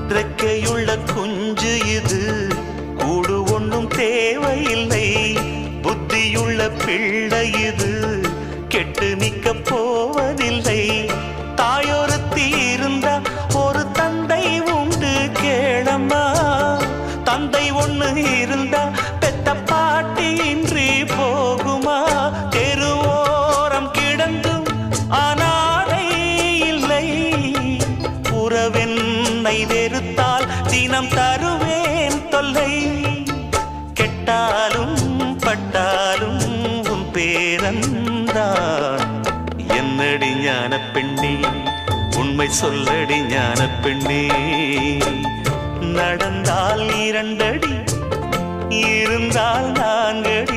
இறக்கையுள்ள குஞ்சு இது, கூடு ஒன்றும் தேவையில்லை. புத்தியுள்ள பிள்ளை இது, கெட்டு நிக்க போவதில்லை. தாயொருத்தி இருந்தா ஒரு தந்தை உண்டு கேளம்மா. தந்தை ஒண்ணு இருந்தா பெத்த பாட்டி இன்றி போகுமா? தெருவோரம் கிடந்தும் அனாதை இல்லை. உறவென்னை வெறுத்தால் தினம் தருவேன் தொல்லை. கெட்டாலும் பட்டாலும் உன் பேரன்தான். என்னடி ஞான பெண்ணே, உண்மை சொல்லடி ஞான பெண்ணே. நடந்தால் 2 அடி, இருந்தால் 4 அடி.